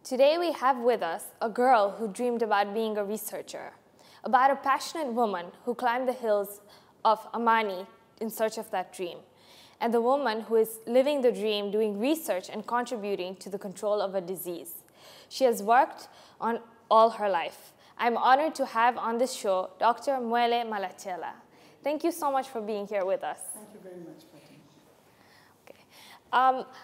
Today we have with us a girl who dreamed about being a researcher, about a passionate woman who climbed the hills of Amani in search of that dream, and the woman who is living the dream, doing research and contributing to the control of a disease. She has worked on all her life. I'm honored to have on this show Dr. Mwele Malacela. Thank you so much for being here with us. Thank you very much, Fatema.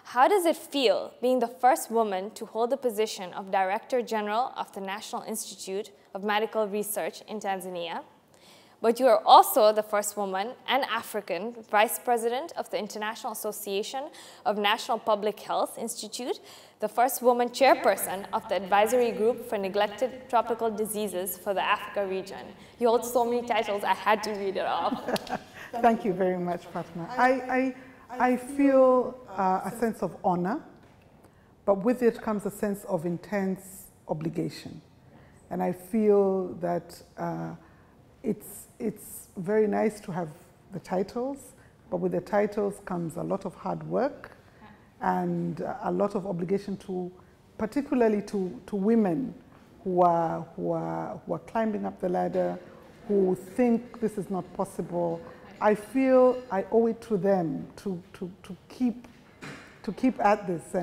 How does it feel being the first woman to hold the position of Director General of the National Institute of Medical Research in Tanzania? But you are also the first woman and African Vice President of the International Association of National Public Health Institute, the first woman chairperson of the Advisory Group for Neglected Tropical Diseases for the Africa region. You hold so many titles, I had to read it off. Thank you very much, Fatema. I feel a sense of honor, but with it comes a sense of intense obligation. And I feel that it's very nice to have the titles, but with the titles comes a lot of hard work and a lot of obligation to, particularly to women who are climbing up the ladder, who think this is not possible. I feel I owe it to them to keep at this, so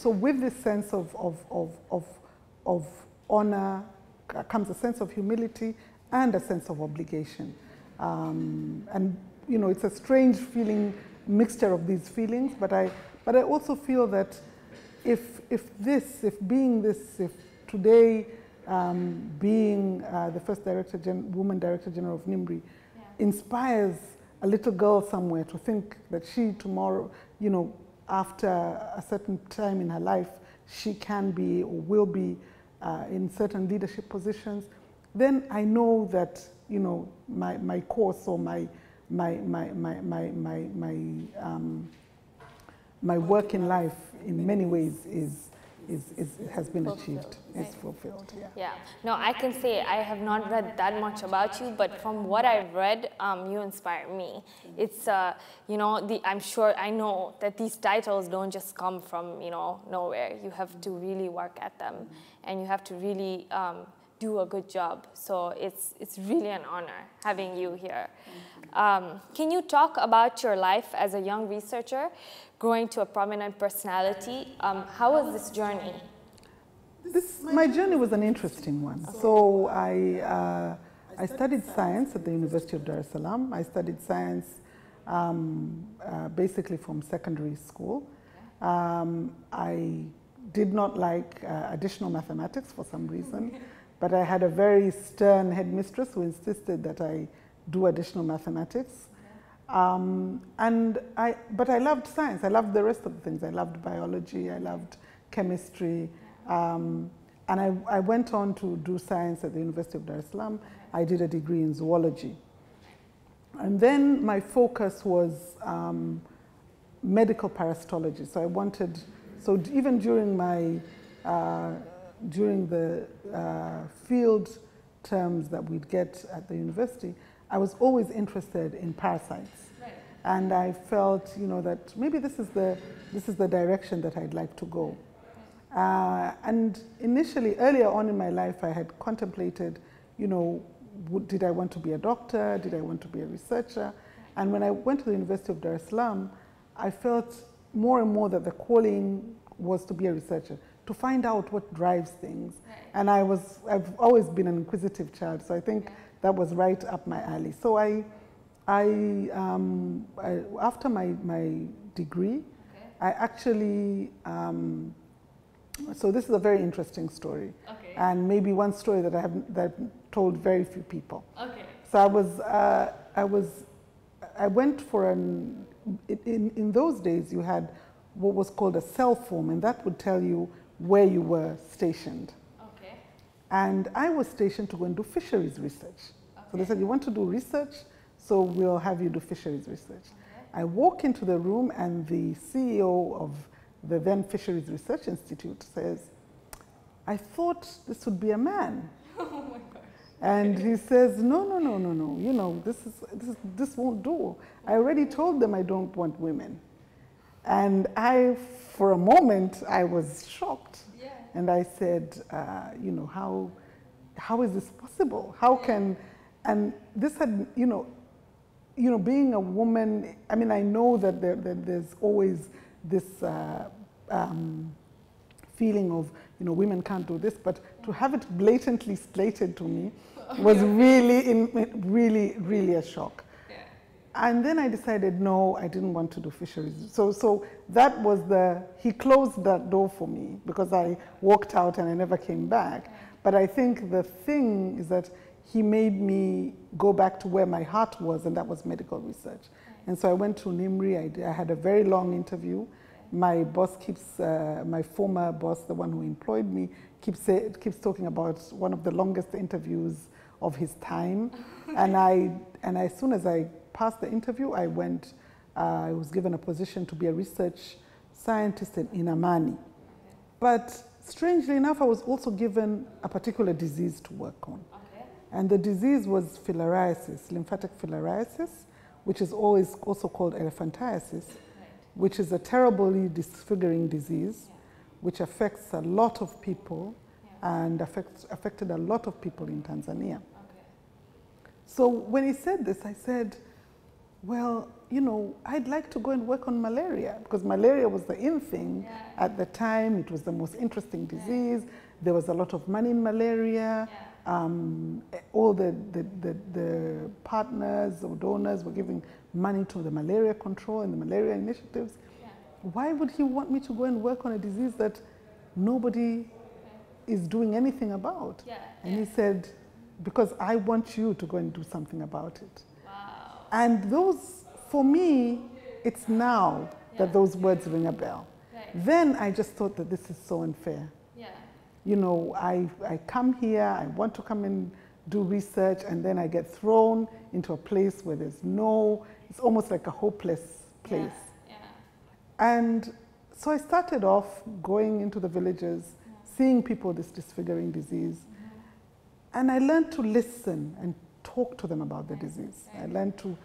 with this sense of honor comes a sense of humility and a sense of obligation, and you know, it's a strange feeling, mixture of these feelings. But I also feel that if today. Being the first woman Director General of NIMH inspires a little girl somewhere to think that she tomorrow, you know, after a certain time in her life, she can be or will be in certain leadership positions, then I know that, you know, my course or my work in life in many ways has been achieved, is fulfilled. Yeah. No, I can say I have not read that much about you, but from what I've read, you inspire me. It's, you know, I know that these titles don't just come from, you know, nowhere. You have to really work at them, and you have to really do a good job. So it's really an honor having you here. Can you talk about your life as a young researcher, growing to a prominent personality? How was this journey? My journey was an interesting one. So I studied science at the University of Dar es Salaam. I studied science basically from secondary school. I did not like additional mathematics for some reason, but I had a very stern headmistress who insisted that I do additional mathematics. But I loved science. I loved the rest of the things. I loved biology. I loved chemistry. And I went on to do science at the University of Dar es Salaam. I did a degree in zoology. And then my focus was medical parasitology. So even during the field terms that we'd get at the university, I was always interested in parasites. Right. And I felt, you know, that maybe this is the direction that I'd like to go. And initially, earlier on in my life, I had contemplated, you know, did I want to be a doctor? Did I want to be a researcher? And when I went to the University of Dar es Salaam, I felt more and more that the calling was to be a researcher, to find out what drives things. Right. And I've always been an inquisitive child, so I think that was right up my alley. So after my degree, I actually, so this is a very interesting story. Okay. And maybe one story that I've told very few people. Okay. So I went for in those days you had what was called a cell form, and that would tell you where you were stationed. Okay. And I was stationed to go and do fisheries research. Okay. So they said, you want to do research? So we'll have you do fisheries research. Okay. I walk into the room and the CEO of the then Fisheries Research Institute says, I thought this would be a man. Oh my gosh. And he says, no, you know, this won't do. I already told them I don't want women. And for a moment, I was shocked. Yeah. And I said, you know, how is this possible? How can, and this had, you know, being a woman, I mean, I know that there's always this feeling of, you know, women can't do this, but to have it blatantly stated to me was really a shock. Yeah. And then I decided, no, I didn't want to do fisheries. So that was he closed that door for me because I walked out and I never came back. Yeah. But I think the thing is that he made me go back to where my heart was, and that was medical research. Yeah. And so I went to NIMH. I had a very long interview. My boss my former boss, the one who employed me, keeps talking about one of the longest interviews of his time. And as soon as I passed the interview, I was given a position to be a research scientist in Amani. But strangely enough, I was also given a particular disease to work on. Okay. And the disease was filariasis, lymphatic filariasis, which is also called elephantiasis, which is a terribly disfiguring disease, which affects a lot of people and affected a lot of people in Tanzania. Okay. So when he said this, I said, well, you know, I'd like to go and work on malaria, because malaria was the in thing at the time. It was the most interesting disease. There was a lot of money in malaria. All the partners or donors were giving money to the malaria control and the malaria initiatives. Why would he want me to go and work on a disease that nobody is doing anything about? And he said, because I want you to go and do something about it. Wow. And those, for me, it's now that those words ring a bell. Then I just thought that this is so unfair. You know, I come here, I want to come and do research, and then I get thrown into a place where it's almost like a hopeless place. And so I started off going into the villages, seeing people with this disfiguring disease. And I learned to listen and talk to them about the disease. I learned to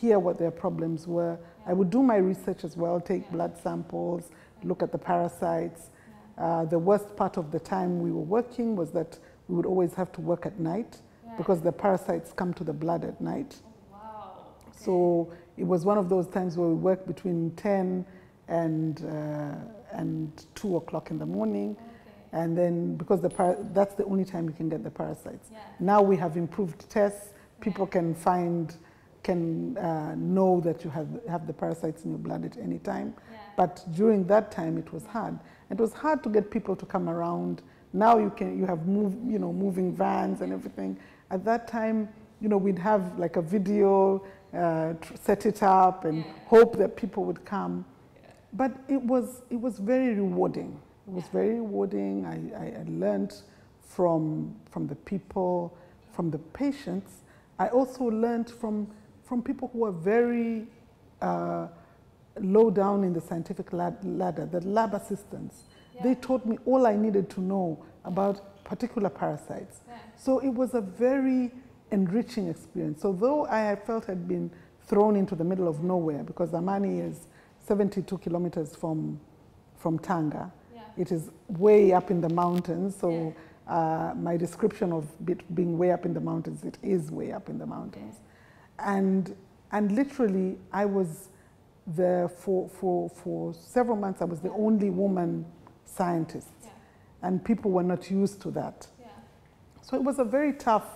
hear what their problems were. I would do my research as well, take blood samples, look at the parasites. The worst part of the time we were working was that we would always have to work at night because the parasites come to the blood at night. Oh, wow. Okay. So it was one of those times where we worked between 10 and 2 o'clock in the morning. And then, because that's the only time you can get the parasites. Now we have improved tests. People can know that you have the parasites in your blood at any time. But during that time, it was hard. It was hard to get people to come around. Now you have moving vans and everything. At that time, you know, we'd have like a video, set it up, and hope that people would come. But it was very rewarding. It was very rewarding. I learned from the people, from the patients. I also learned from people who are very low down in the scientific ladder, the lab assistants. They taught me all I needed to know about particular parasites. So it was a very enriching experience. So though I felt I'd been thrown into the middle of nowhere, because Amani is 72 kilometers from Tanga. It is way up in the mountains, so my description of it being way up in the mountains, it is way up in the mountains. And literally, I was there for several months. I was the only woman scientist, and people were not used to that. So it was a very tough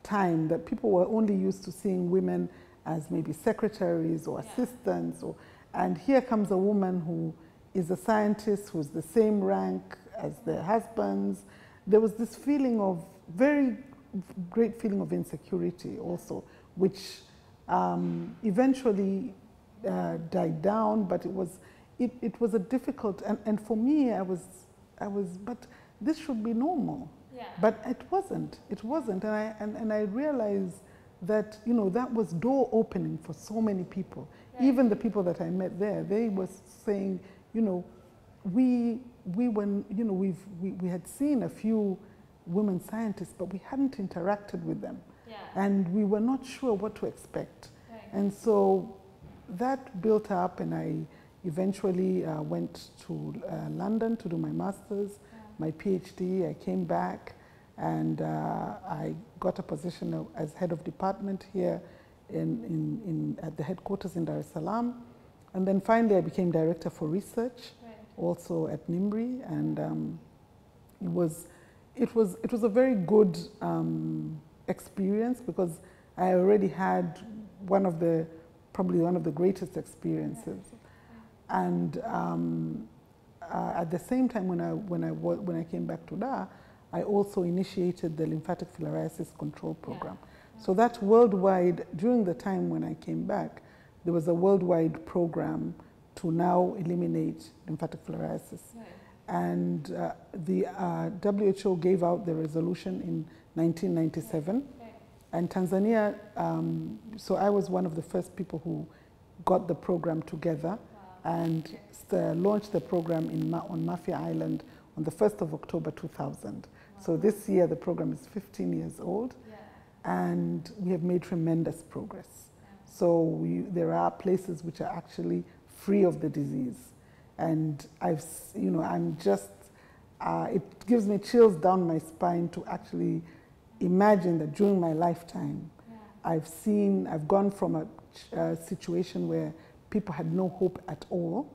time that people were only used to seeing women as maybe secretaries or assistants, and here comes a woman who is a scientist who's the same rank as their husbands. There was this feeling of very great feeling of insecurity also, which eventually died down, but it was a difficult, and for me, I was but this should be normal. Yeah. But it wasn't. It wasn't, and I realized that, you know, that was door opening for so many people. Right. Even the people that I met there, they were saying, you know, we had seen a few women scientists, but we hadn't interacted with them. Yeah. And we were not sure what to expect. Right. And so that built up, and I eventually went to London to do my master's, my PhD. I came back, and I got a position as head of department here at the headquarters in Dar es Salaam. And then finally I became director for research, also at NIMH, and it was a very good experience, because I already had probably one of the greatest experiences. And at the same time, when I came back to Dar, I also initiated the lymphatic filariasis control program. So that worldwide, during the time when I came back, there was a worldwide program to now eliminate lymphatic filariasis. Right. And the WHO gave out the resolution in 1997. Right. And Tanzania, so I was one of the first people who got the program together. Wow. And launched the program on Mafia Island on the 1st of October 2000. Wow. So this year the program is 15 years old. Yeah. And we have made tremendous progress. Yeah. So there are places which are actually free of the disease. And I'm just, it gives me chills down my spine to actually imagine that during my lifetime, I've gone from a situation where people had no hope at all,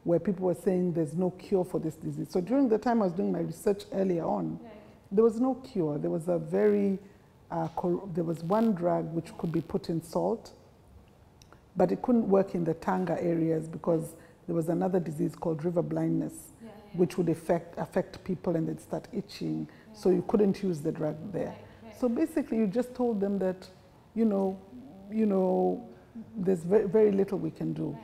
where people were saying there's no cure for this disease. So during the time I was doing my research earlier on, there was no cure. There was there was one drug which could be put in salt, but it couldn't work in the Tanga areas because there was another disease called river blindness, which would affect people and they'd start itching. So you couldn't use the drug there. So basically you just told them that, you know, there's very, very little we can do.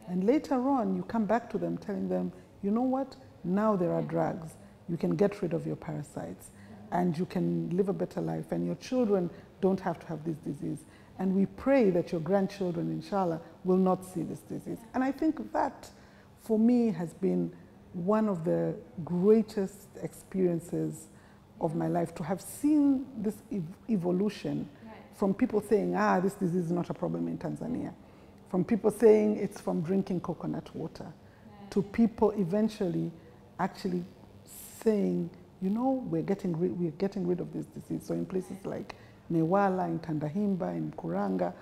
And later on, you come back to them telling them, you know what, now there are drugs. You can get rid of your parasites and you can live a better life, and your children don't have to have this disease. And we pray that your grandchildren, inshallah, will not see this disease. And I think that, for me, has been one of the greatest experiences of my life, to have seen this evolution from people saying, this disease is not a problem in Tanzania, from people saying it's from drinking coconut water, to people eventually actually saying, you know, we're getting rid of this disease. So in places like Newala, in Tandahimba, in Kuranga,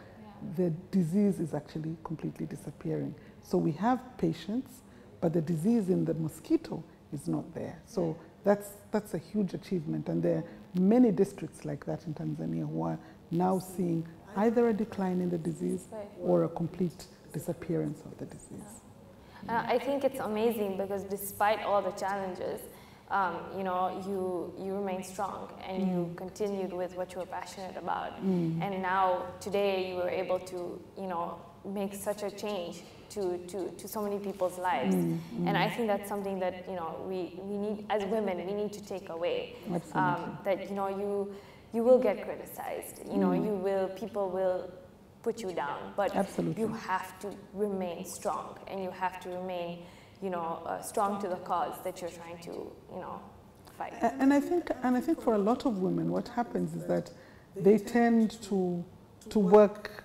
the disease is actually completely disappearing. So we have patients, but the disease in the mosquito is not there. So that's a huge achievement. And there are many districts like that in Tanzania who are now seeing either a decline in the disease or a complete disappearance of the disease. I think it's amazing because despite all the challenges, you know, you remain strong and you continued with what you were passionate about. And now today you were able to, you know, make such a change to so many people's lives. And I think that's something that, you know, we need, as women, we need to take away. That, you know, you will get criticized, you know, people will put you down, but you have to remain strong, and you have to remain, you know, strong to the cause that you're trying to, you know, fight. And I think for a lot of women, what happens is that they tend to work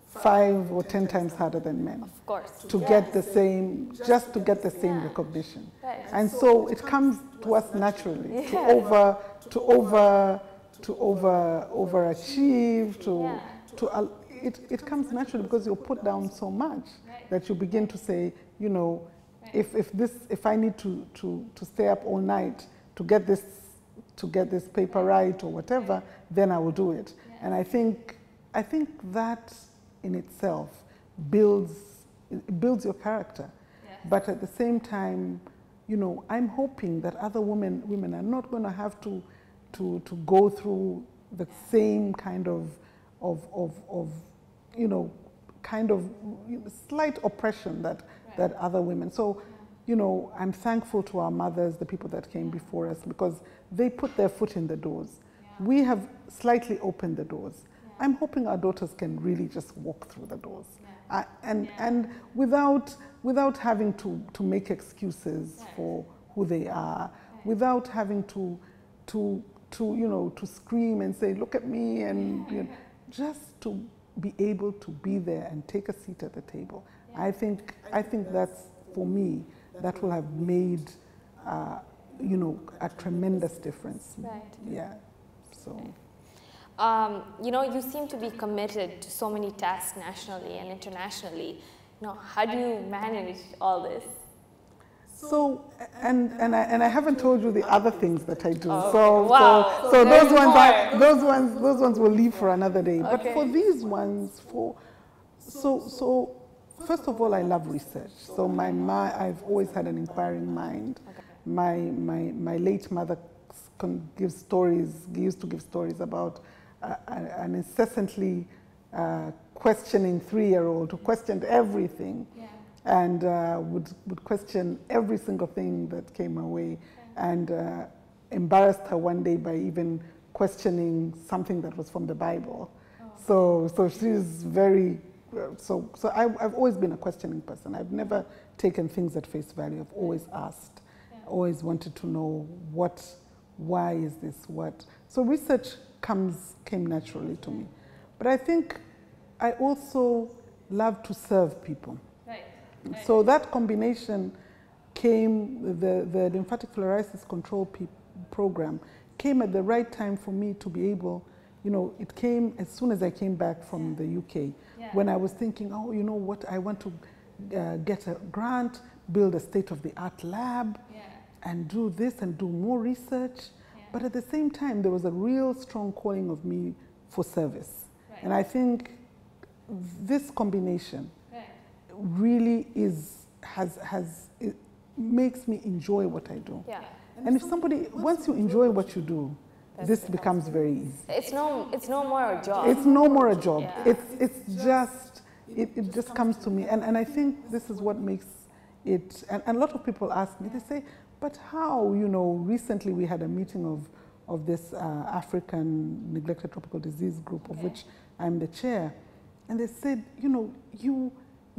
5 or 10 times harder than men. Of course. To get the same, just to get the same recognition. And so it comes to us naturally to overachieve, it comes naturally because you're put down so much that you begin to say, you know, if I need to stay up all night to get this paper right or whatever, then I will do it. And I think that in itself builds your character. But at the same time, you know, I'm hoping that other women are not going to have to go through the same kind of you know, kind of slight oppression that other women. So you know, I'm thankful to our mothers, the people that came before us, because they put their foot in the doors. We have slightly opened the doors. I'm hoping our daughters can really just walk through the doors. And without having to make excuses for who they are, without having to you know, to scream and say, look at me, and you know, just to be able to be there and take a seat at the table. I think that's, for me, that will have made, you know, a tremendous difference. Right. Yeah. So. You know, you seem to be committed to so many tasks nationally and internationally. You know, how do you manage all this? So, and I haven't told you the other things that I do. Oh, so, okay. Wow. so those ones will leave for another day. Okay. But for these ones, so first of all, I love research. So I've always had an inquiring mind. Okay. My late mother used to give stories about an incessantly questioning 3-year-old who questioned everything. Yeah. And would question every single thing that came her way, and embarrassed her one day by even questioning something that was from the Bible. Oh. So she's very, so I've always been a questioning person. I've never taken things at face value. I've always asked, always wanted to know why is this, what. So research came naturally to me. But I think I also love to serve people. So that combination came, the lymphatic filariasis control program came at the right time for me to be able, you know, it came as soon as I came back from the UK, when I was thinking, oh, you know what, I want to get a grant, build a state-of-the-art lab, and do this and do more research. But at the same time, there was a real strong calling of me for service. And I think this combination really it makes me enjoy what I do. Yeah. And if somebody, once you enjoy what you do, this becomes very easy. It's no more a job. It's no more a job. Yeah. It just comes to me. And I think this is what makes it, and a lot of people ask me, they say, but how, you know, recently we had a meeting of this African neglected tropical disease group, of which I'm the chair. And they said, you know,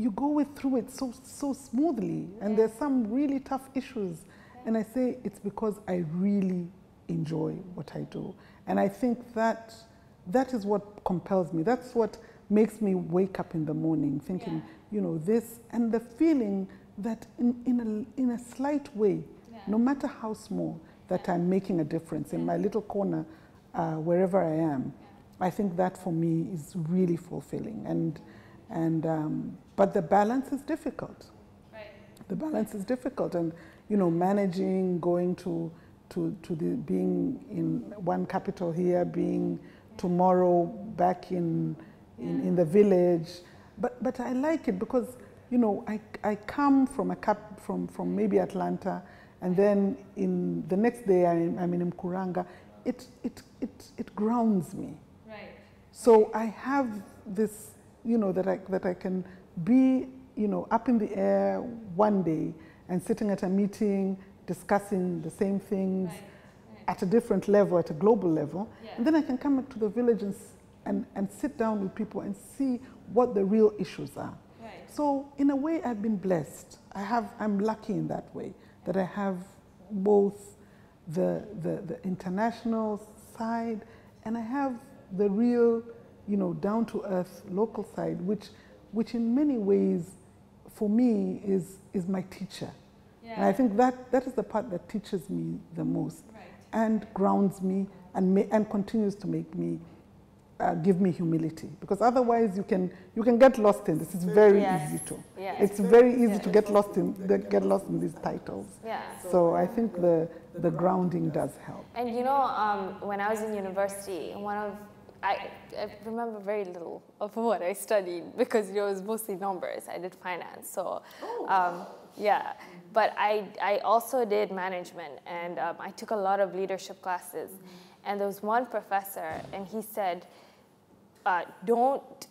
you go through it so smoothly, and there's some really tough issues. And I say, it's because I really enjoy what I do. And I think that is what compels me. That's what makes me wake up in the morning thinking, you know, this, and the feeling that in a slight way, no matter how small, that I'm making a difference in my little corner, wherever I am. I think that for me is really fulfilling. But the balance is difficult. Right. The balance is difficult, and you know, managing, going to being in one capital here, being tomorrow back in the village. But I like it because, you know, I come from from maybe Atlanta, and then in the next day I'm in Mkuranga. It grounds me. Right. So I have this, you know, that I can be, you know, up in the air one day and sitting at a meeting discussing the same things at a different level, at a global level, and then I can come to the village and sit down with people and see what the real issues are. Right. So in a way, I've been blessed. I'm lucky in that way, that I have both the international side, and I have the real, you know, down-to-earth local side, which in many ways, for me, is my teacher. Yeah. And I think that is the part that teaches me the most, and grounds me, and continues to make me, give me humility. Because otherwise, you can get lost in this. It's very easy to. Yeah. It's very easy to get lost in these titles. Yeah. So I think the grounding does help. And you know, when I was in university, I remember very little of what I studied because it was mostly numbers. I did finance, so yeah. But I also did management, and I took a lot of leadership classes. And there was one professor, and he said, don't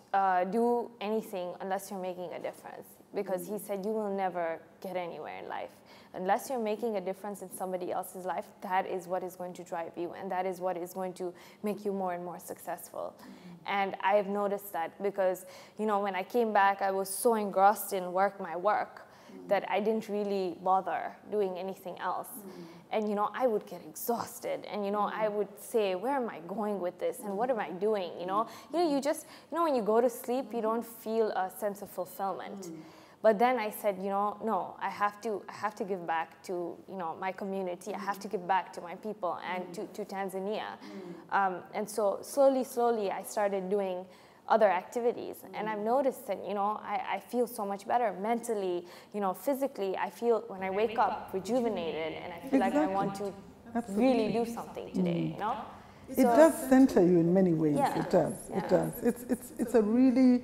do anything unless you're making a difference. because he said, you will never get anywhere in life. Unless you're making a difference in somebody else's life, that is what is going to drive you, and that is what is going to make you more and more successful. And I've noticed that because, you know, when I came back, I was so engrossed in my work, that I didn't really bother doing anything else. And, you know, I would get exhausted, and, you know, I would say, where am I going with this, and what am I doing, you know? You just, you know, when you go to sleep, you don't feel a sense of fulfillment. But then I said, you know, no, I have to give back to, you know, my community. I have to give back to my people and to Tanzania. And so slowly, I started doing other activities. And I've noticed that, you know, I feel so much better mentally, you know, physically. I feel when I wake up rejuvenated, and I feel like I want to really do something today, you know? It does center you in many ways. Yeah. It does. Yeah. It does. It's a really,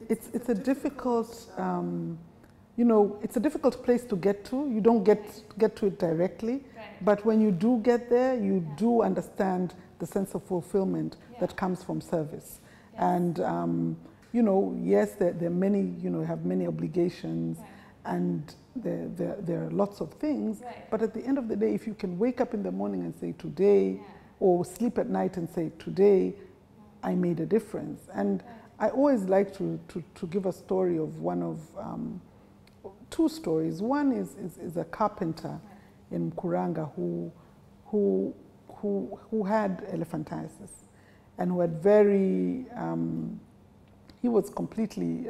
it's a difficult, you know, it's a difficult place to get to. You don't get to it directly, but when you do get there, you do understand the sense of fulfillment that comes from service. And, you know, yes, there are many, you know, have many obligations, and there are lots of things, but at the end of the day, if you can wake up in the morning and say, today, or sleep at night and say, today, I made a difference. And I always like to give a story of two stories. One is a carpenter in Mkuranga who had elephantiasis, and who had he was completely,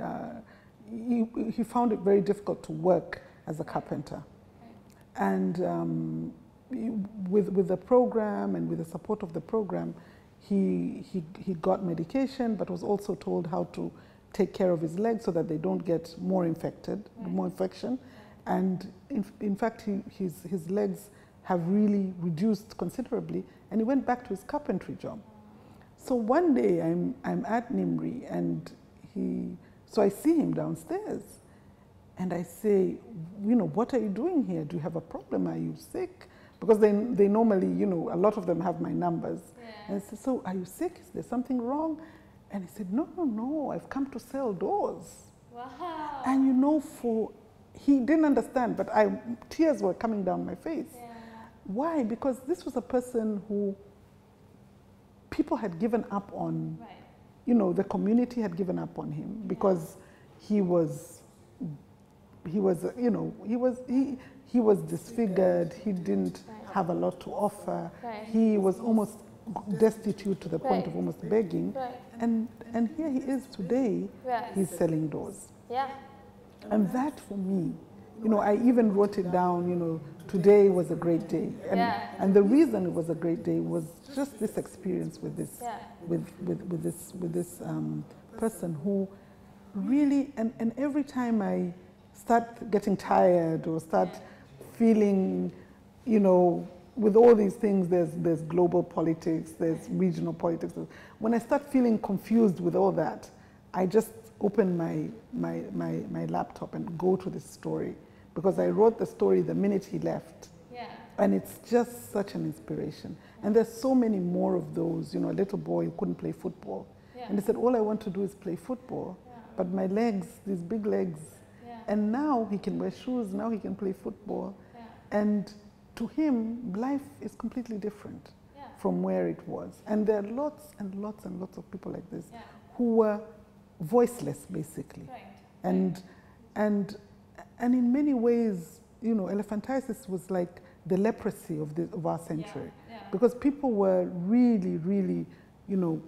he found it very difficult to work as a carpenter. And with the program and with the support of the program, he got medication, but was also told how to take care of his legs so that they don't get more infection. And in fact, his legs have really reduced considerably, and he went back to his carpentry job. So one day I'm at NIMH, and so I see him downstairs, and I say, you know, what are you doing here? Do you have a problem? Are you sick? Because they normally, you know, a lot of them have my numbers. And I said, so are you sick? Is there something wrong? And he said, no, I've come to sell doors. Wow. And you know, he didn't understand, but tears were coming down my face. Why? Because this was a person who people had given up on. You know, the community had given up on him because he was disfigured. He didn't have a lot to offer. He was almost destitute to the point of almost begging. And here he is today. He's selling doors. And that for me, you know, I even wrote it down, you know, today was a great day. And the reason it was a great day was just this experience with this, with this person who really, and every time I start getting tired or start feeling, you know, with all these things, there's global politics, there's regional politics. When I start feeling confused with all that, I just open my laptop and go to this story, because I wrote the story the minute he left. And it's just such an inspiration. And there's so many more of those, you know, a little boy who couldn't play football. And he said, all I want to do is play football, but my legs, these big legs. And now he can wear shoes, now he can play football. And to him, life is completely different from where it was. And there are lots and lots and lots of people like this who were voiceless, basically. And in many ways, you know, elephantiasis was like the leprosy of our century. Because people were really, really, you know,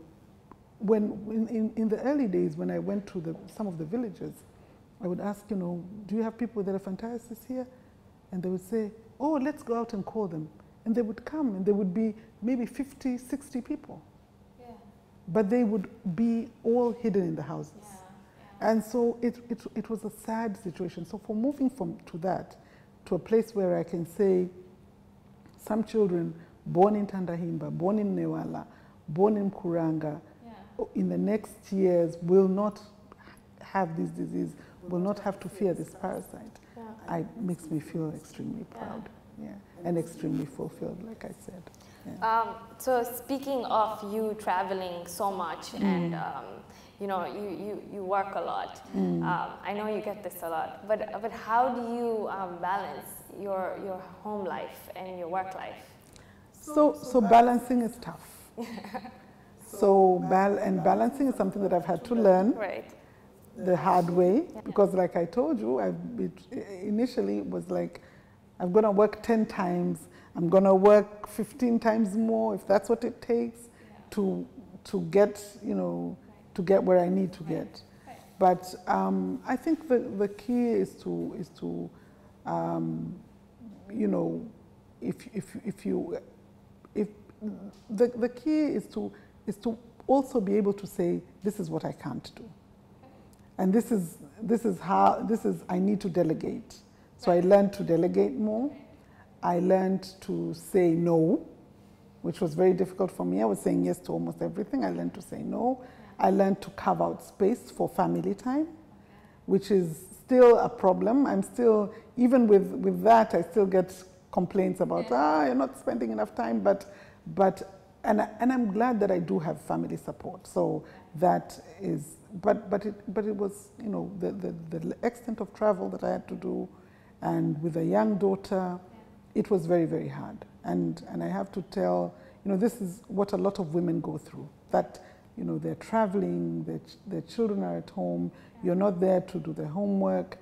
in the early days when I went to some of the villages, I would ask, you know, do you have people with elephantiasis here? And they would say, oh, let's go out and call them. And they would come, and there would be maybe 50, 60 people. But they would be all hidden in the houses. And so it was a sad situation. So for moving to that, to a place where I can say some children born in Tandahimba, born in Newala, born in Mkuranga, in the next years will not have this disease, will not have to fear this parasite. It makes me feel extremely proud, and extremely fulfilled, like I said. So speaking of you traveling so much and you know, you work a lot. I know you get this a lot, but how do you balance your home life and your work life? So balancing is tough. So balancing is something that I've had to learn the hard way, because like I told you, initially it was like, I'm going to work 10 times, I'm going to work 15 times more if that's what it takes to get, you know, to get where I need to get. But I think the key is to you know, the key is to also be able to say, this is what I can't do. And this is I need to delegate. So I learned to delegate more. I learned to say no, which was very difficult for me. I was saying yes to almost everything. I learned to say no. I learned to carve out space for family time, which is still a problem. I'm still, even with that, I still get complaints about, you're not spending enough time, and I'm glad that I do have family support. So that is, but it was, you know, the extent of travel that I had to do, and with a young daughter, it was very, very hard. And I have to tell, you know, this is what a lot of women go through, that, you know, they're traveling, their children are at home, you're not there to do the homework.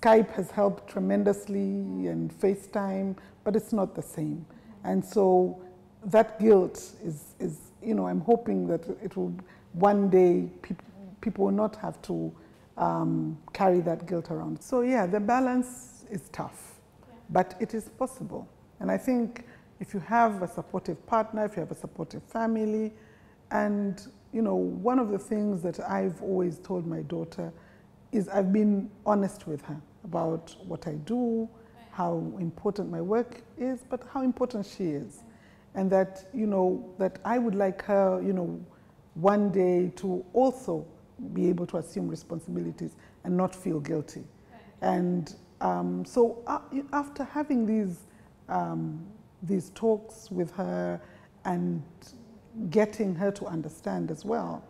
Skype has helped tremendously, and FaceTime, but it's not the same. And so that guilt is, you know, I'm hoping that it will, one day, people will not have to carry that guilt around. So yeah, the balance is tough, but it is possible. And I think if you have a supportive partner, if you have a supportive family, and, you know, one of the things that I've always told my daughter is I've been honest with her about what I do, how important my work is, but how important she is. And that, you know, that I would like her, you know, one day to also be able to assume responsibilities and not feel guilty. And so after having these talks with her and getting her to understand as well,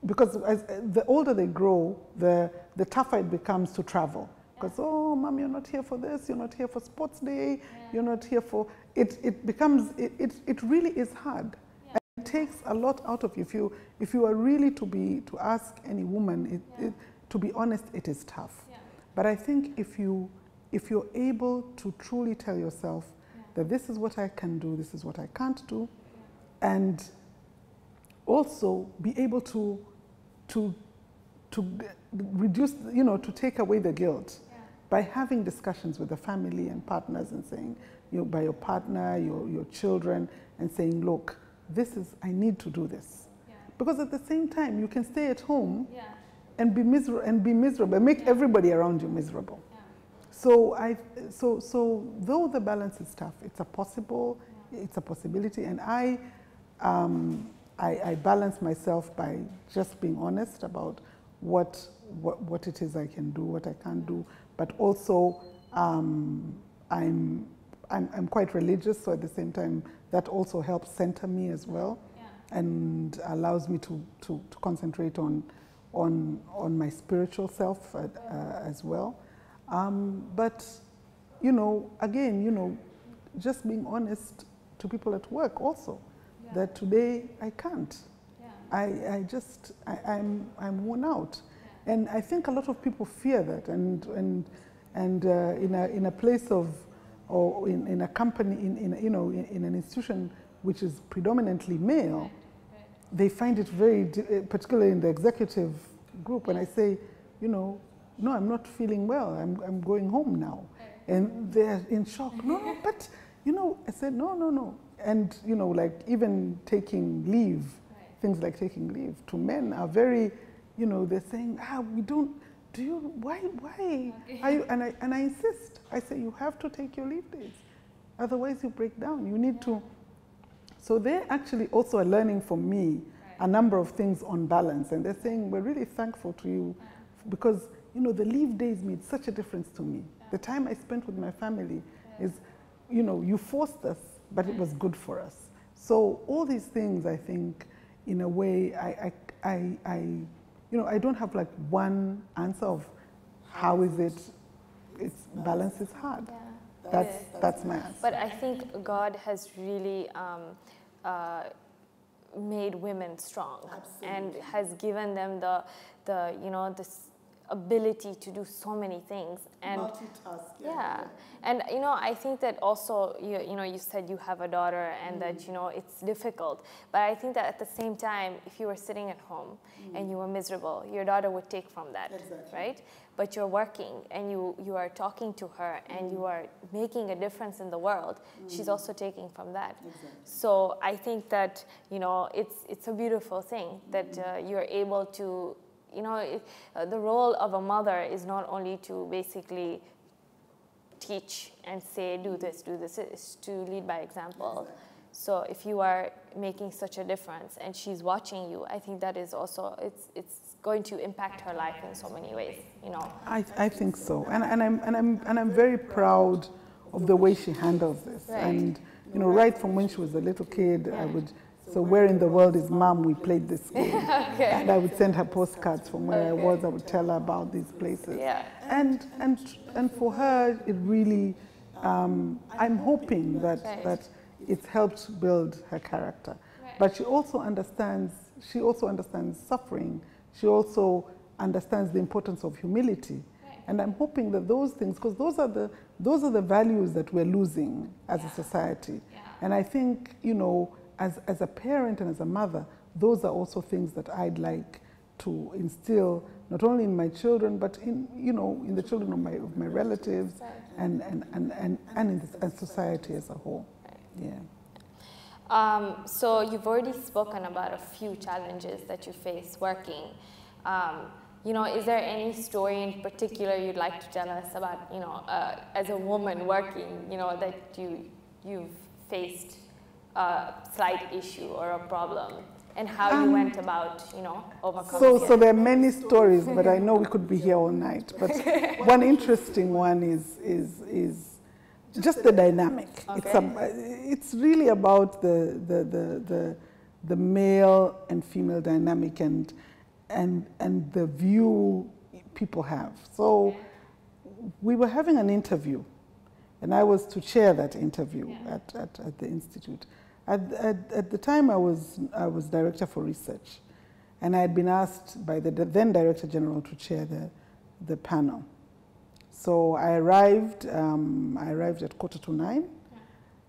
because as the older they grow, the tougher it becomes to travel. Because, oh, Mom, you're not here for this, you're not here for sports day, you're not here for, it becomes, it really is hard. And it takes a lot out of you. If you are really to ask any woman, to be honest, it is tough. But I think if you're able to truly tell yourself that this is what I can do, this is what I can't do, and also be able to reduce, you know, to take away the guilt by having discussions with the family and partners and saying, you know, by your partner, your children, and saying, look, I need to do this. Because at the same time, you can stay at home and be miserable, make everybody around you miserable. So though the balance is tough, it's a possibility, and I balance myself by just being honest about what it is I can do, what I can't do, but also I'm quite religious, so at the same time that also helps center me as well, and allows me to concentrate on my spiritual self as well. But, you know, again, you know, just being honest to people at work also, that today I can't. I'm worn out. And I think a lot of people fear that, and in a place of, or in a company, you know, in an institution which is predominantly male, they find it very, particularly in the executive group, when I say, you know, no, I'm not feeling well, I'm going home now. And they're in shock. No, but, you know, I said, no. And, you know, like even taking leave, things like taking leave to men are very, you know, they're saying, we don't, do you, why are you, and I insist. I say, you have to take your leave days. Otherwise you break down. You need to. So they're actually also learning from me a number of things on balance. And they're saying, we're really thankful to you because, you know, the leave days made such a difference to me. The time I spent with my family is, you know, you forced us, but it was good for us. So all these things, I think, in a way, you know, I don't have like one answer of how is it. It's balance is hard. Yeah, that's my answer. But I think God has really made women strong. Absolutely. And has given them the you know, this ability to do so many things and multitask. Yeah. And you know, I think that also you know, you said you have a daughter and that, you know, it's difficult, but I think that at the same time, if you were sitting at home and you were miserable, your daughter would take from that. Exactly. Right? But you're working and you are talking to her and you are making a difference in the world, she's also taking from that. Exactly. So I think that, you know, it's a beautiful thing that you're able to, you know, the role of a mother is not only to basically teach and say, do this, is to lead by example. Exactly. So if you are making such a difference and she's watching you, I think that is also, it's going to impact her life in so many ways, you know. I think so, and I'm very proud of the way she handles this. Right. And you know, right from when she was a little kid, I would. So where in the world is mom? We played this game. Okay. And I would send her postcards from where I was. I would tell her about these places. Yeah. And for her, it really, I'm hoping that it's helped build her character. Right. But she also understands suffering. She also understands the importance of humility. Right. And I'm hoping that those things, because those are the values that we're losing as a society. Yeah. And I think, you know, as a parent and as a mother, those are also things that I'd like to instill, not only in my children, but in, you know, in the children of my relatives and in society as a whole. Yeah. So you've already spoken about a few challenges that you face working. You know, is there any story in particular you'd like to tell us about, you know, as a woman working, you know, that you've faced a slight issue or a problem, and how you went about, you know, overcoming it? So there are many stories, but I know we could be here all night. But one interesting one is just the dynamic. Okay. It's really about the male and female dynamic and the view people have. So we were having an interview, and I was to chair that interview at the Institute. At the time, I was director for research, and I had been asked by the then Director General to chair the panel. So I arrived at 9:15,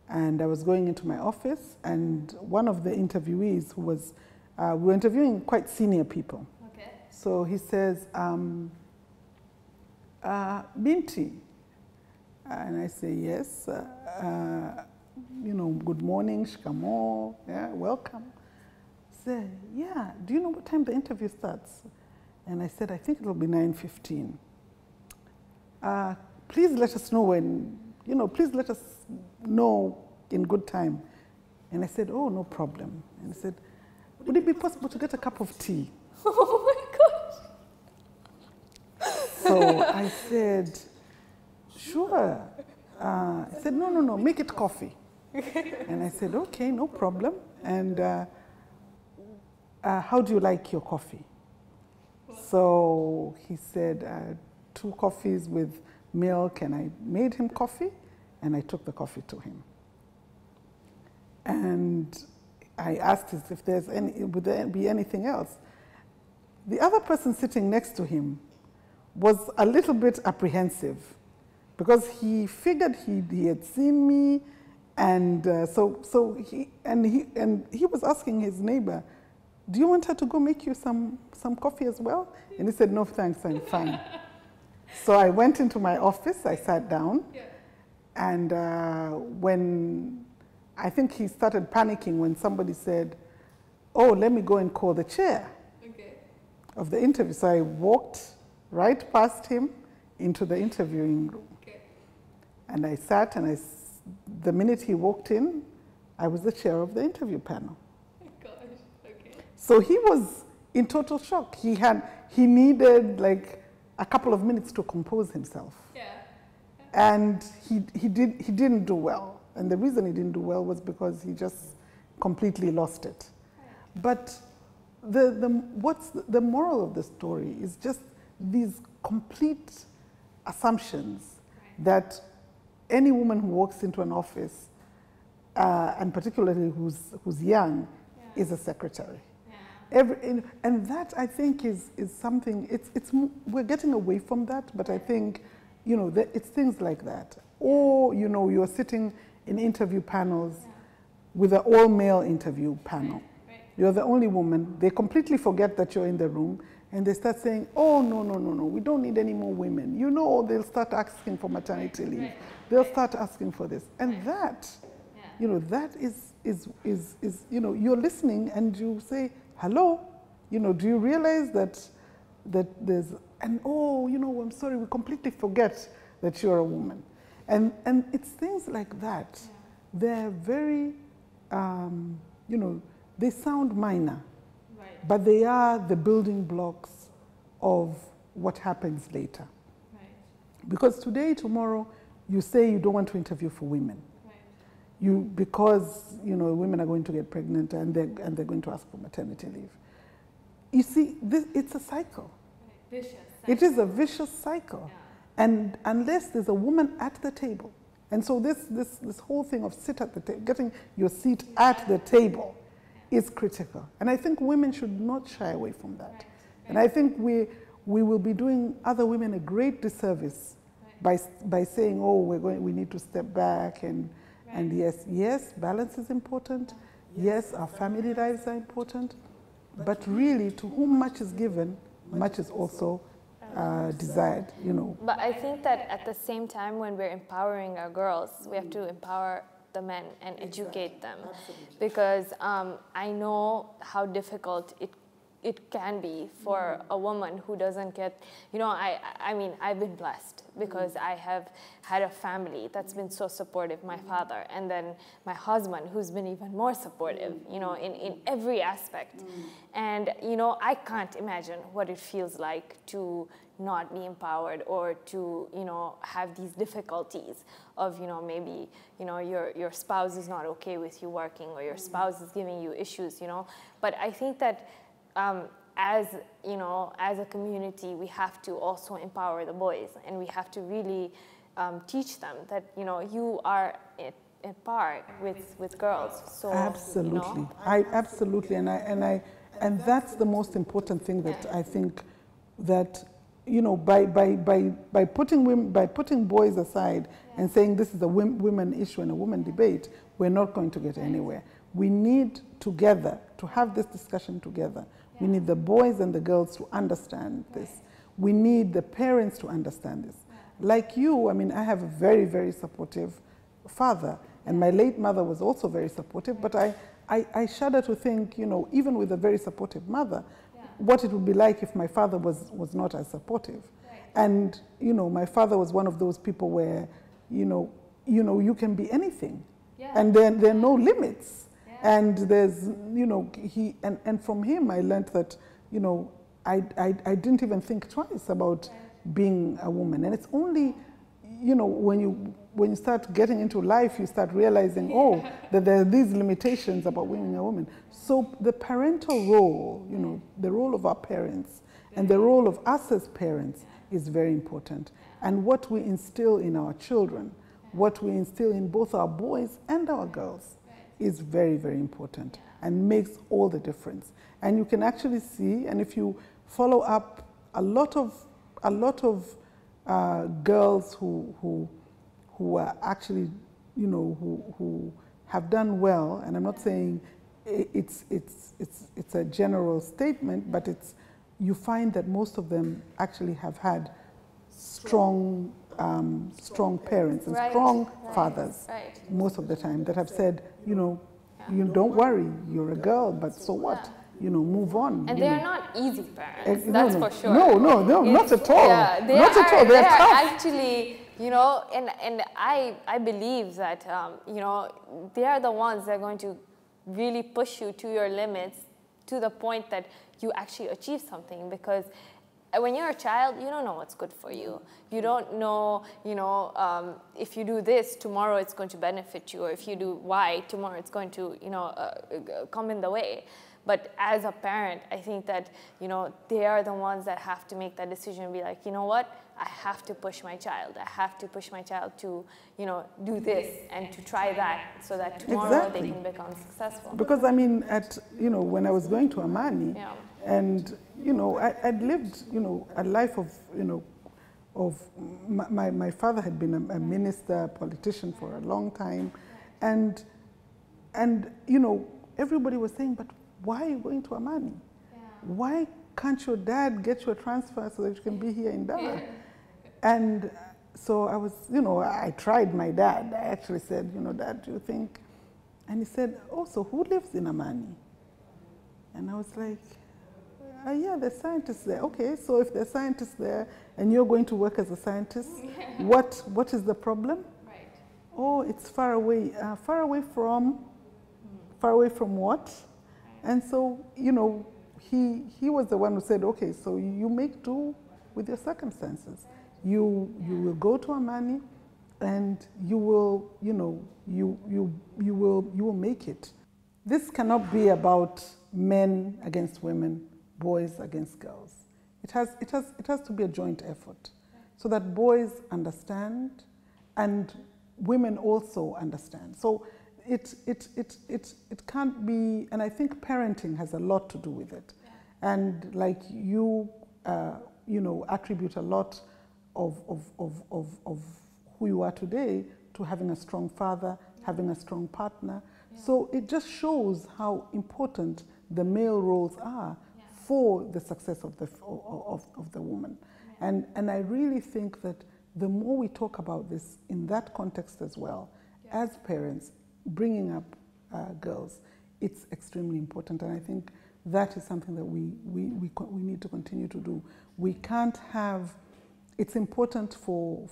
and I was going into my office, and one of the interviewees who was, we were interviewing quite senior people. Okay. So he says, Binti, and I say, yes. You know, good morning, shikamo, yeah, welcome. Say, yeah, do you know what time the interview starts? And I said, I think it'll be 9:15. Please let us know when, you know, please let us know in good time. And I said, oh, no problem. And he said, would it be possible to get a cup of tea? Oh my gosh. So I said, sure. He said, no, make it coffee. And I said, okay, no problem. And how do you like your coffee? So he said, 2 coffees with milk, and I made him coffee, and I took the coffee to him. And I asked if there's would there be anything else? The other person sitting next to him was a little bit apprehensive, because he figured he had seen me, and so he was asking his neighbor, do you want her to go make you some coffee as well? And he said, no, thanks, I'm fine. So I went into my office, I sat down, and when I think he started panicking when somebody said, oh, let me go and call the chair of the interview. So I walked right past him into the interviewing room. And I sat, and the minute he walked in, I was the chair of the interview panel. Oh my gosh, okay. So he was in total shock. He needed like a couple of minutes to compose himself. Yeah. And he didn't do well. And the reason he didn't do well was because he just completely lost it. Yeah. But what's the moral of the story is just these complete assumptions that any woman who walks into an office, and particularly who's young, is a secretary. And that, I think, is something, we're getting away from that, but I think, it's things like that. Or, you're sitting in interview panels with an all-male interview panel. You're the only woman. They completely forget that you're in the room, and they start saying, oh, no, we don't need any more women. They'll start asking for maternity leave. They'll start asking for this. And that, that is you're listening and you say, hello, do you realize that there's, and oh, I'm sorry, we completely forget that you're a woman. And it's things like that. They're very, they sound minor, but they are the building blocks of what happens later. Because today, tomorrow, you say you don't want to interview for women. Because women are going to get pregnant and they're going to ask for maternity leave. You see, it's a cycle. Vicious cycle. It is a vicious cycle. And unless there's a woman at the table, and so this whole thing of sit at the table, getting your seat at the table is critical. And I think women should not shy away from that. And I think we will be doing other women a great disservice by saying, oh, we need to step back and yes, balance is important. Yes, our family lives are important. But really, to whom much is given, much is also desired, But I think that at the same time, when we're empowering our girls, we have to empower the men and educate them. Absolutely. Because I know how difficult it can be for a woman who doesn't get, I mean, I've been blessed because I have had a family that's been so supportive, my father, and then my husband who's been even more supportive, in every aspect. And, I can't imagine what it feels like to not be empowered or to, have these difficulties of, maybe, your spouse is not okay with you working or your spouse is giving you issues, But I think that as a community, we have to also empower the boys, and we have to really teach them that you are at par with girls. So absolutely, absolutely, and that's the most important thing that I think that by putting boys aside and saying this is a women issue and a women debate, we're not going to get anywhere. We need together to have this discussion together. We need the boys and the girls to understand this. We need the parents to understand this. Like you, I mean, I have a very, very supportive father, and my late mother was also very supportive, but I shudder to think, even with a very supportive mother, what it would be like if my father was not as supportive. And, my father was one of those people where, you can be anything, and then there are no limits. And there's, and from him I learned that, I didn't even think twice about being a woman. And it's only, when you start getting into life, you start realizing, that there are these limitations about being a woman. So the parental role, the role of our parents and the role of us as parents is very important. And what we instill in our children, what we instill in both our boys and our girls, is very, very important and makes all the difference. And you can actually see, and if you follow up, a lot of girls who are actually, who have done well, and I'm not saying it's a general statement, but you find that most of them actually have had strong parents and strong fathers most of the time that have said, you don't worry, you're a girl, but so what? Move on. And they're not easy parents, that's for sure. No, not at all. Yeah, not at all. They're tough. Actually, and I believe that, they are the ones that are going to really push you to your limits to the point that you actually achieve something, because when you're a child, you don't know what's good for you. You don't know, if you do this, tomorrow it's going to benefit you, or if you do Y, tomorrow it's going to, come in the way. But as a parent, I think that, you know, they are the ones that have to make that decision and be like, you know what, I have to push my child. I have to push my child to, you know, do this and to try that so that tomorrow they can become successful. Because I mean, you know, when I was going to Amani, and, you know, I'd lived, you know, a life of, you know, my father had been a minister, politician for a long time, and you know, everybody was saying, but why are you going to Amani? Why can't your dad get you a transfer so that you can be here in Dar? And so I was, you know, I tried my dad. I actually said, you know, Dad, do you think? And he said, oh, so who lives in Amani? And I was like, yeah, there's scientists there. Okay, so if there's scientists there and you're going to work as a scientist, what is the problem? Right. Oh, it's far away. Far away from what? And so, you know, he was the one who said, okay, so you make do with your circumstances. You will go to Amani, and you will, you know, you will make it. This cannot be about men against women, boys against girls. It has to be a joint effort, so that boys understand and women also understand. So it can't be, and I think parenting has a lot to do with it. And like you know, attribute a lot of who you are today to having a strong father, having a strong partner. So it just shows how important the male roles are for the success of the woman. And I really think that the more we talk about this in that context as well, as parents, bringing up girls, it's extremely important. And I think that is something that we need to continue to do. We can't have, it's important for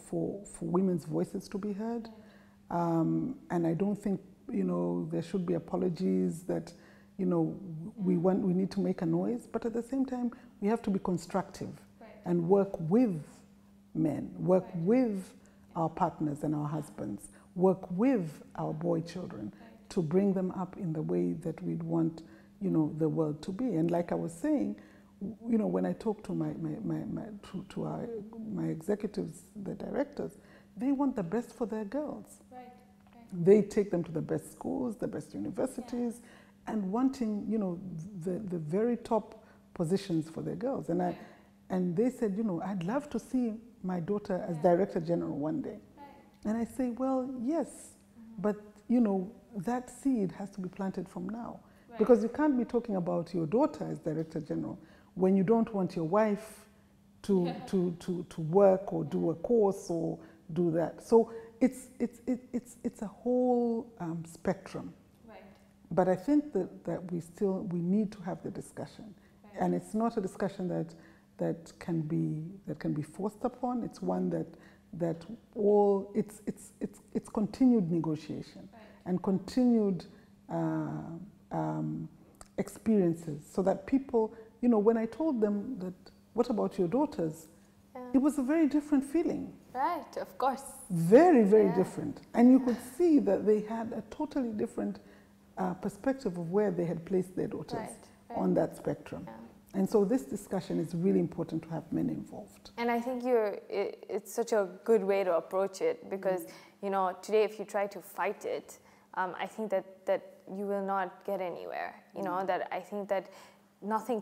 women's voices to be heard. And I don't think, you know, there should be apologies that, you know, we need to make a noise, but at the same time, we have to be constructive and work with men, work with our partners and our husbands, work with our boy children to bring them up in the way that we'd want, you know, the world to be. And like I was saying, you know, when I talk to my executives, the directors, they want the best for their girls. They take them to the best schools, the best universities, and wanting, you know, the very top positions for their girls. And they said, you know, I'd love to see my daughter as Director General one day. And I say, well, yes, but, you know, that seed has to be planted from now. Because you can't be talking about your daughter as Director General when you don't want your wife to work or do a course or do that. So it's a whole spectrum. But I think that we need to have the discussion. And it's not a discussion that can be forced upon. It's one that it's continued negotiation and continued experiences, so that people, you know, when I told them that, what about your daughters? It was a very different feeling. Right, of course. Very, very different. And you could see that they had a totally different perspective of where they had placed their daughters on that spectrum. And so this discussion is really important to have men involved. And I think it's such a good way to approach it, because, you know, today if you try to fight it, I think that you will not get anywhere. You know, that I think that nothing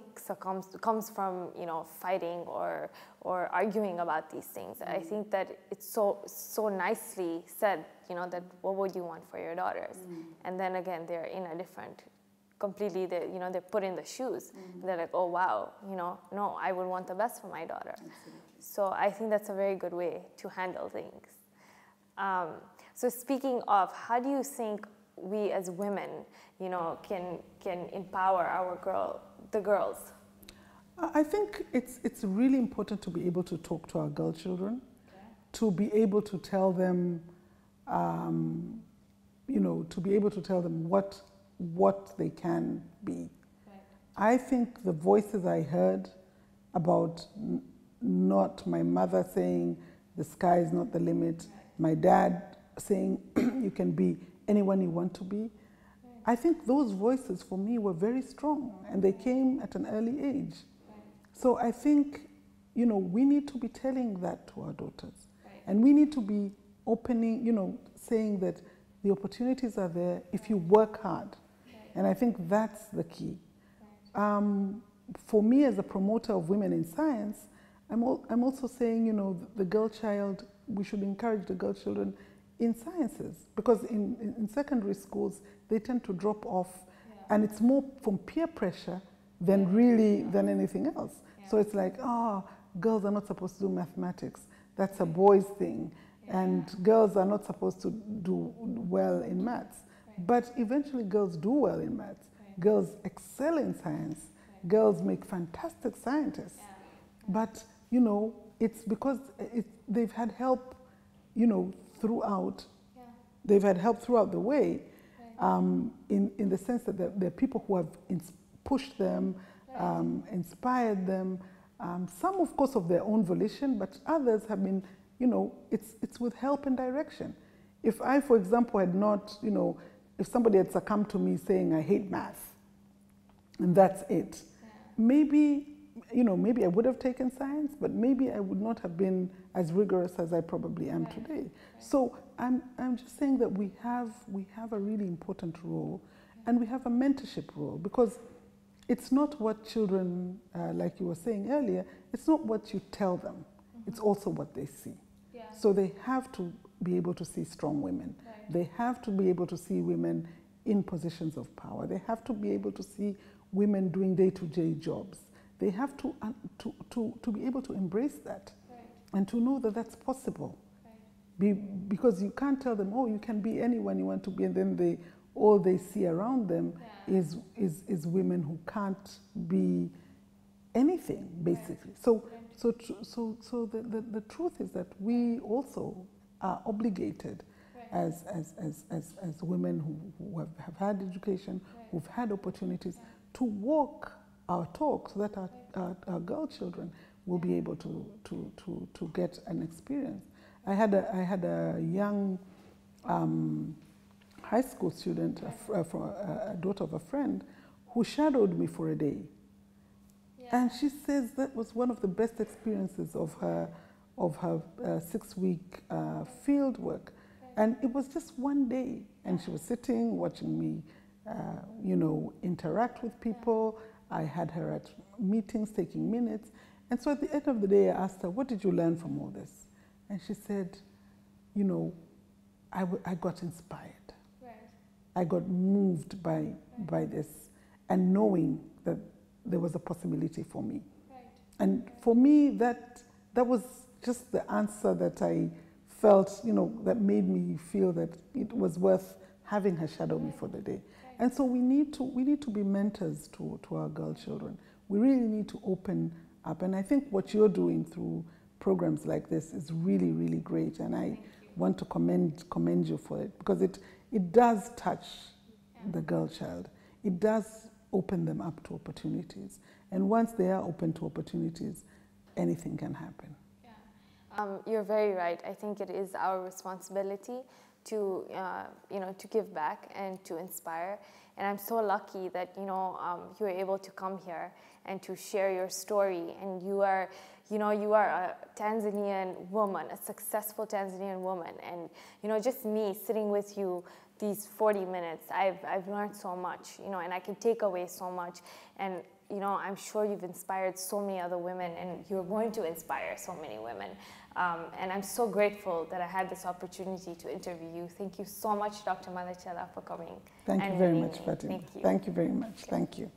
comes from, you know, fighting or arguing about these things. I think that it's so nicely said, you know, that what would you want for your daughters? And then again, they're in a different, completely, you know, they're put in the shoes. And they're like, oh wow, you know, no, I would want the best for my daughter. Absolutely. So I think that's a very good way to handle things. So speaking of, how do you think we as women, you know, can empower the girls? I think it's really important to be able to talk to our girl children, to be able to tell them, you know, to be able to tell them what they can be. I think the voices I heard about not my mother saying the sky is not the limit, my dad saying you can be anyone you want to be, I think those voices for me were very strong, and they came at an early age. So I think, you know, we need to be telling that to our daughters. And we need to be opening, you know, saying that the opportunities are there if you work hard. And I think that's the key. For me as a promoter of women in science, I'm also saying, you know, the girl child, we should encourage the girl children in sciences, because in secondary schools, they tend to drop off, and it's more from peer pressure than than anything else. So it's like, oh, girls are not supposed to do mathematics. That's a boys' thing. And girls are not supposed to do well in maths. But eventually girls do well in maths. Girls excel in science. Girls make fantastic scientists. But, you know, it's because they've had help, you know, throughout. They've had help throughout the way, in the sense that there are people who have pushed them, inspired them. Some, of course, of their own volition, but others have been, you know, it's with help and direction. If I, for example, had not, you know, if somebody had succumbed to me saying I hate math, and that's it, maybe, you know, maybe I would have taken science, but maybe I would not have been as rigorous as I probably am today. So I'm just saying that we have a really important role, and we have a mentorship role, because it's not what children, like you were saying earlier, it's not what you tell them, it's also what they see. So they have to be able to see strong women. They have to be able to see women in positions of power. They have to be able to see women doing day-to-day jobs. They have to be able to embrace that, and to know that that's possible. Because you can't tell them, oh, you can be anyone you want to be, and then all they see around them is women who can't be anything, basically. So the truth is that we also are obligated as women who have had education, who've had opportunities, to walk our talk so that our girl children will be able to get an experience. I had a young high school student, a daughter of a friend, who shadowed me for a day. And she says that was one of the best experiences of her 6-week field work. And it was just one day, and she was sitting, watching me, you know, interact with people. I had her at meetings, taking minutes. And so at the end of the day, I asked her, what did you learn from all this? And she said, you know, I got inspired. I got moved by this, and knowing that there was a possibility for me. And for me, that was just the answer that I felt, you know, that made me feel that it was worth having her shadow me for the day. And so we need to be mentors to our girl children. We really need to open up. And I think what you're doing through programs like this is really, really great. And I want to commend you for it, because it does touch the girl child. It does open them up to opportunities. And once they are open to opportunities, anything can happen. You're very right. I think it is our responsibility to, you know, to give back and to inspire. And I'm so lucky that, you know, you were able to come here and to share your story. And you are, you know, you are a Tanzanian woman, a successful Tanzanian woman. And, you know, just me sitting with you these 40 minutes, I've learned so much, you know, and I can take away so much. And, you know, I'm sure you've inspired so many other women, and you're going to inspire so many women. And I'm so grateful that I had this opportunity to interview you. Thank you so much, Dr. Malacela, for coming. Thank you very much, Fatema. Thank you. Thank you very much. Thank you.